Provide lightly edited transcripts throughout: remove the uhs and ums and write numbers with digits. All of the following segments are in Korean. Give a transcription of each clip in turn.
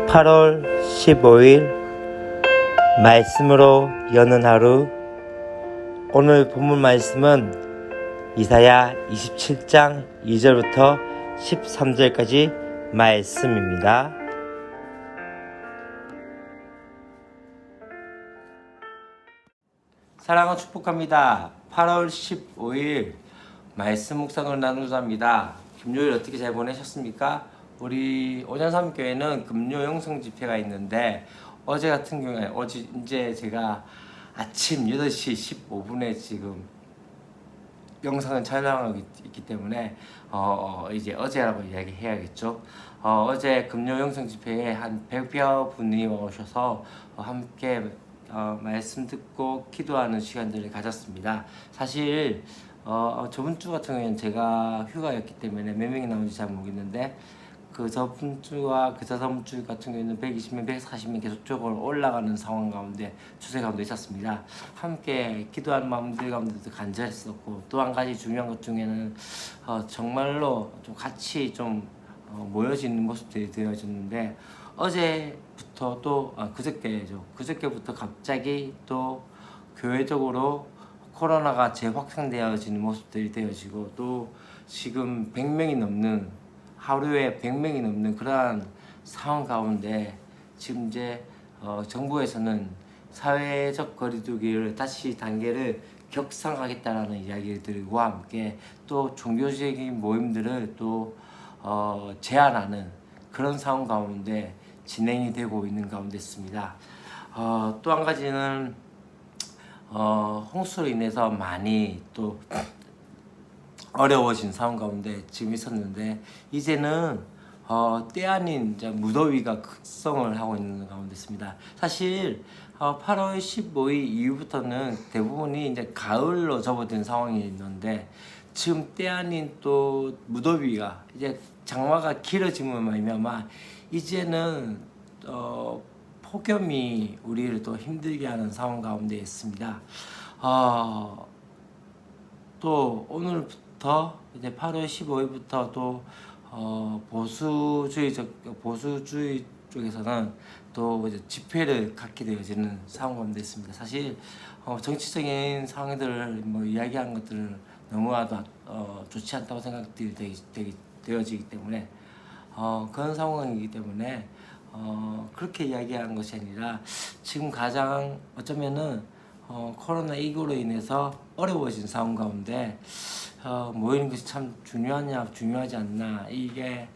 8월 15일 말씀으로 여는 하루. 오늘 본문 말씀은 이사야 27장 2절부터 13절까지 말씀입니다. 사랑과 축복합니다. 8월 15일 말씀 묵상을 나누자 합니다. 금요일 어떻게 잘 보내셨습니까? 우리 오전삼교회는 금요 영성 집회가 있는데 어제 같은 경우에 이제 제가 아침 8시 15분에 지금 영상을 촬영하고 있기 때문에 이제 어제라고 이야기해야겠죠. 어제 금요 영성 집회에 한 100여 분이 오셔서 함께 말씀 듣고 기도하는 시간들을 가졌습니다. 사실 저번 주 같은 경우에는 제가 휴가였기 때문에 몇 명이 나온지 잘 모르겠는데 그 저번 주와 그 저번 주 같은 경우에는 120명, 140명 계속적으로 올라가는 상황 가운데 추세 가운데 있었습니다. 함께 기도하는 마음들 가운데도 간절했었고, 또 한 가지 중요한 것 중에는 정말로 좀 같이 좀 모여지는 모습들이 되어졌는데, 어제부터 또 그저께부터 갑자기 또 교회적으로 코로나가 재확산되어지는 모습들이 되어지고, 또 지금 100명이 넘는 하루에 100명이 넘는 그러한 상황 가운데 지금 이제 정부에서는 사회적 거리두기를 다시 단계를 격상하겠다라는 이야기들과 함께 또 종교적인 모임들을 또 제한하는 그런 상황 가운데 진행이 되고 있는 가운데 있습니다. 또 한 가지는 홍수로 인해서 많이 또 어려워진 상황 가운데 지금 있었는데, 이제는 때 아닌 이제 무더위가 극성을 하고 있는 가운데 있습니다. 사실 8월 15일 이후부터는 대부분이 이제 가을로 접어든 상황이 있는데, 지금 때 아닌 또 무더위가 이제 장마가 길어지면 말미암아 이제는 폭염이 우리를 또 힘들게 하는 상황 가운데 있습니다. 또 오늘부터 이제 8월 15일부터 또 보수주의 쪽에서는 또 이제 집회를 갖게 되어지는 상황 가운데 있습니다. 사실 정치적인 상황들을 이야기하는 것들을 너무나도 좋지 않다고 생각들이 되어지기 때문에 그런 상황이기 때문에 그렇게 이야기하는 것이 아니라, 지금 가장 어쩌면은 코로나19로 인해서 어려워진 상황 가운데 모이는 것이 참 중요하지 않나, 이게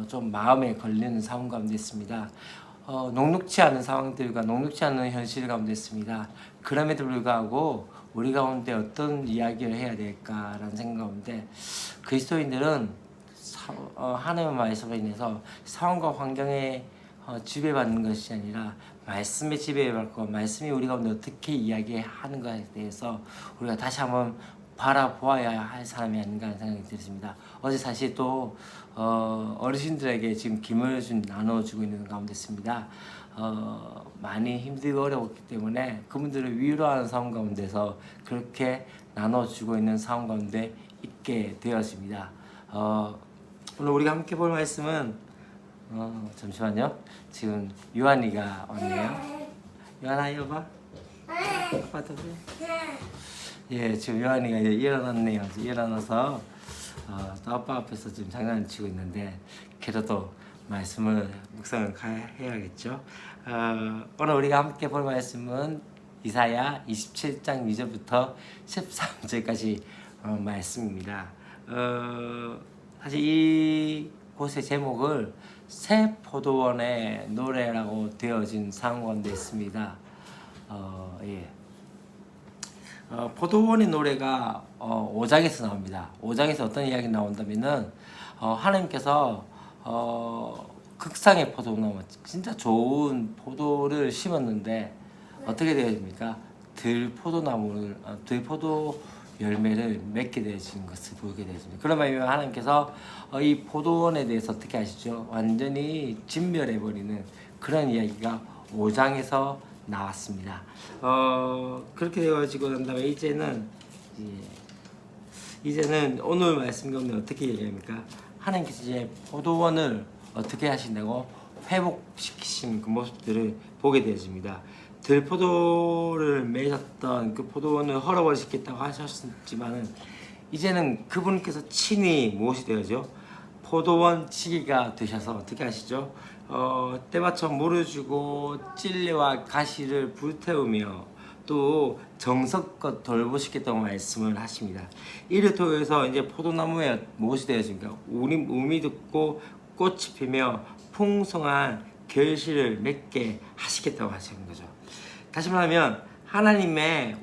좀 마음에 걸리는 상황 가운데 있습니다. 녹록치 않은 상황들과 녹록치 않은 현실 가운데 있습니다. 그럼에도 불구하고 우리 가운데 어떤 이야기를 해야 될까라는 생각 가운데, 그리스도인들은 하나님의 말씀으로 인해서 상황과 환경에 지배받는 것이 아니라 말씀에 지배받고, 말씀이 우리 가운데 어떻게 이야기하는 것에 대해서 우리가 다시 한번 바라보아야 할 사람이 아닌가 하는 생각이 들었습니다. 어제 사실 또 어르신들에게 지금 김을 나눠주고 있는 가운데 있습니다. 많이 힘들고 어려웠기 때문에 그분들을 위로하는 상황 가운데서 그렇게 나눠주고 있는 상황 가운데 있게 되었습니다. 오늘 우리가 함께 볼 말씀은 잠시만요. 지금 유한이가 왔네요. 유한아, 이리 와봐. 아빠 더 돼. 예, 지금 유한이가 이제 일어났네요. 일어나서 또 아빠 앞에서 지금 장난을 치고 있는데, 그래도 말씀을 묵상을 해야겠죠. 오늘 우리가 함께 볼 말씀은 이사야 27장 2절부터 13절까지 말씀입니다. 사실 이 곳의 제목을 새 포도원의 노래라고 되어진 상황 가운데 있습니다. 포도원의 노래가 5장에서 나옵니다. 5장에서 어떤 이야기 나온다면은 하나님께서 극상의 포도나무, 진짜 좋은 포도를 심었는데 어떻게 되어집니까? 들포도 열매를 맺게 되어지는 것을 보게 되어집니다. 그러면 하나님께서 이 포도원에 대해서 어떻게 하시죠? 완전히 진멸해버리는 그런 이야기가 5장에서 나왔습니다. 그렇게 되어지고 난 다음에 이제는 오늘 말씀 가운데 어떻게 얘기합니까? 하나님께서 이제 포도원을 어떻게 하신다고? 회복시키신 그 모습들을 보게 되어집니다. 들포도를 맺었던 그 포도원을 헐어버리시겠다고 하셨지만은 이제는 그분께서 친히 무엇이 되어죠? 포도원 치기가 되셔서 어떻게 하시죠? 때마침 물을 주고 찔레와 가시를 불태우며 또 정성껏 돌보시겠다고 말씀을 하십니다. 이를 통해서 이제 포도나무에 무엇이 되어집니까? 우미 돋고 꽃이 피며 풍성한 결실을 맺게 하시겠다고 하시는 거죠. 다시 말하면 하나님과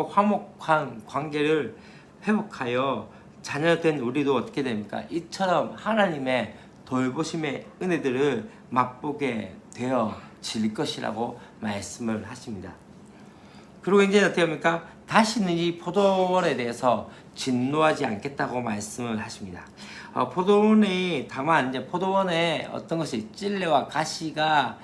화목한 관계를 회복하여 자녀된 우리도 어떻게 됩니까? 이처럼 하나님의 돌보심의 은혜들을 맛보게 되어질 것이라고 말씀을 하십니다. 그리고 이제 어떻게 합니까? 다시는 이 포도원에 대해서 진노하지 않겠다고 말씀을 하십니다. 포도원에 다만 이제 포도원에 어떤 것이 찔레와 가시가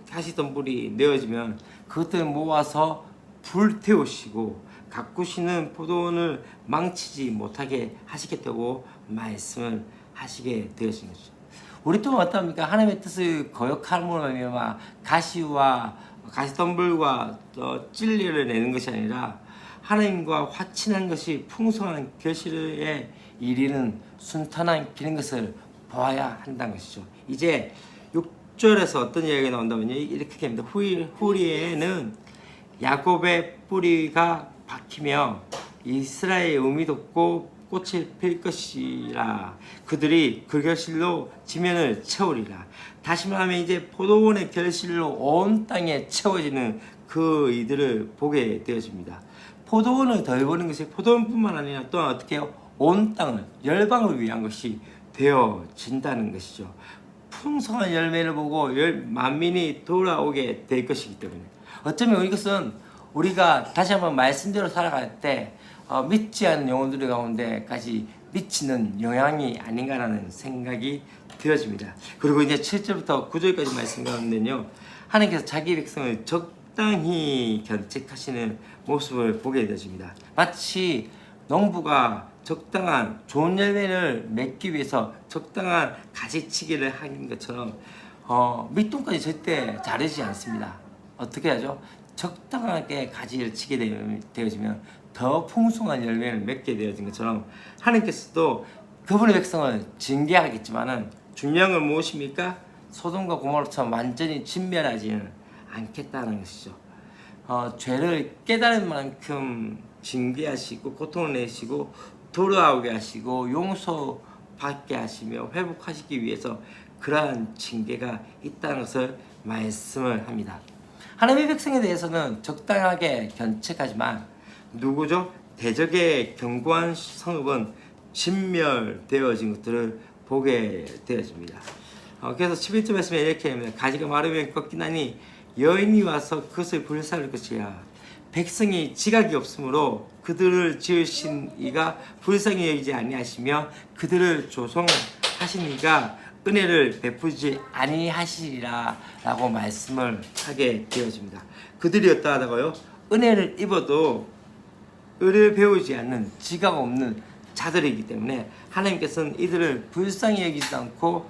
가시덤불이 내어지면 그것들을 모아서 불태우시고 가꾸시는 포도원을 망치지 못하게 하시겠다고 말씀을 하시게 되어진 것이죠. 우리 또한 어떻습니까? 하나님의 뜻을 거역함으로 말미암아 가시덤불과 찔레를 내는 것이 아니라 하나님과 화친한 것이 풍성한 결실에 이르는 순탄한 길인 것을 보아야 한다는 것이죠. 이제 6절에서 어떤 이야기가 나온다면요, 이렇게 됩니다. 후리에는 야곱의 뿌리가 박히며 이스라엘의 음이 돋고 꽃을 필 것이라. 그들이 그 결실로 지면을 채우리라. 다시 말하면 이제 포도원의 결실로 온 땅에 채워지는 그 이들을 보게 되어집니다. 포도원을 돌보는 것이 포도원뿐만 아니라 또한 어떻게 해요? 온 땅을, 열방을 위한 것이 되어진다는 것이죠. 풍성한 열매를 보고 만민이 돌아오게 될 것이기 때문에 어쩌면 이것은 우리가 다시 한번 말씀대로 살아갈 때 믿지 않는 영혼들 가운데까지 미치는 영향이 아닌가라는 생각이 되어집니다. 그리고 이제 7절부터 9절까지 말씀 가운데는요, 하나님께서 자기 백성을 적당히 견책하시는 모습을 보게 되어집니다. 마치 농부가 적당한 좋은 열매를 맺기 위해서 적당한 가지치기를 하는 것처럼 밑동까지 절대 자르지 않습니다. 어떻게 하죠? 적당하게 가지를 치게 되어지면 더 풍성한 열매를 맺게 되어진 것처럼 하나님께서도 그분의 백성을 징계하겠지만은 중요한 건 무엇입니까? 소돔과 고모라처럼 완전히 진멸하지는 않겠다는 것이죠. 죄를 깨달은 만큼 징계하시고 고통을 내시고 돌아오게 하시고 용서받게 하시며 회복하시기 위해서 그러한 징계가 있다는 것을 말씀을 합니다. 하나님의 백성에 대해서는 적당하게 견책하지만 누구죠? 대적의 견고한 성읍은 진멸되어진 것들을 보게 되어집니다. 그래서 11절 말씀에 이렇게 합니다. 가지가 마르면 꺾이나니 여인이 와서 그것을 불살릴 것이야. 백성이 지각이 없으므로 그들을 지으신 이가 불쌍히 여기지 아니하시며 그들을 조성하신 이가 은혜를 베푸지 아니하시리라 라고 말씀을 하게 되어집니다. 그들이 어떠하다고요? 은혜를 입어도 의를 배우지 않는 지각 없는 자들이기 때문에 하나님께서는 이들을 불쌍히 여기지도 않고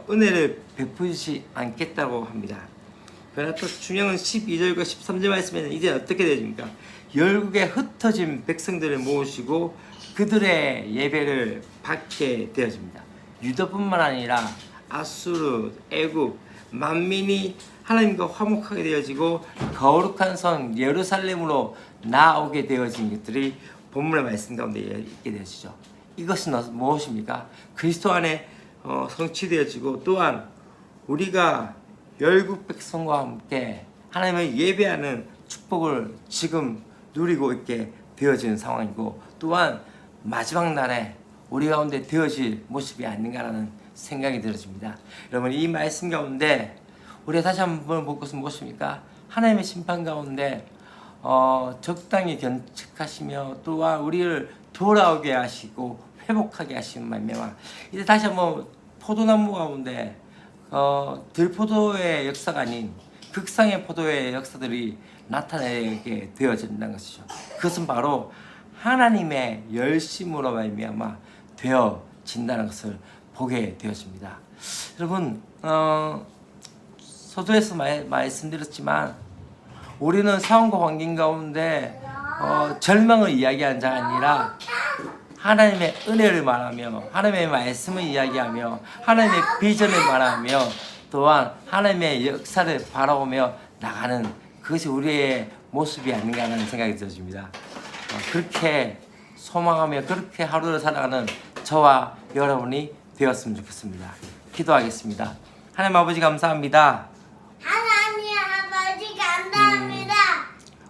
은혜를 베푸지 않겠다고 합니다. 그러나 또 중요한 건 12절과 13절 말씀에는 이제 어떻게 되십니까? 열국에 흩어진 백성들을 모으시고 그들의 예배를 받게 되어집니다. 유다뿐만 아니라 아수르, 애굽, 만민이 하나님과 화목하게 되어지고 거룩한 성 예루살렘으로 나오게 되어진 것들이 본문의 말씀 가운데 있게 되어지죠. 이것은 무엇입니까? 그리스도 안에 성취되어지고 또한 우리가 열국 백성과 함께 하나님을 예배하는 축복을 지금 누리고 있게 되어지는 상황이고 또한 마지막 날에 우리 가운데 되어질 모습이 아닌가라는 생각이 들어집니다. 여러분, 이 말씀 가운데 우리가 다시 한번 볼 것은 무엇입니까? 하나님의 심판 가운데 적당히 견책하시며 또한 우리를 돌아오게 하시고 회복하게 하시는 말미암아 이제 다시 한번 포도나무 가운데 들포도의 역사가 아닌 극상의 포도의 역사들이 나타나게 되어진다는 것이죠. 그것은 바로 하나님의 열심으로 말미암아 되어진다는 것을 보게 되었습니다. 여러분 서두에서 말씀드렸지만 우리는 상황과 환경 가운데 절망을 이야기한 자가 아니라 하나님의 은혜를 말하며 하나님의 말씀을 이야기하며 하나님의 비전을 말하며 또한 하나님의 역사를 바라보며 나가는 그것이 우리의 모습이 아닌가 하는 생각이 들어집니다. 그렇게 소망하며 그렇게 하루를 살아가는 저와 여러분이 되었으면 좋겠습니다. 기도하겠습니다. 하나님 아버지 감사합니다. 하나님 아버지 감사합니다.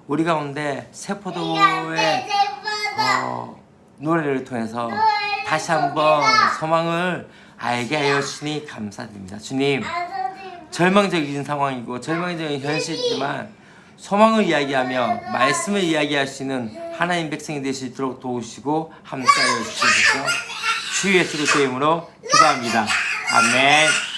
우리 가운데 세포도의 노래를 통해서 다시 한번 소망을 알게 하여 주시니 감사드립니다. 주님, 절망적인 상황이고 절망적인 현실이지만 소망을 이야기하며 말씀을 이야기할 수 있는 하나님 백성이 될 수 있도록 도우시고 함께하여 주시옵소서. 주의 예수의 이름으로 기도합니다. 아멘.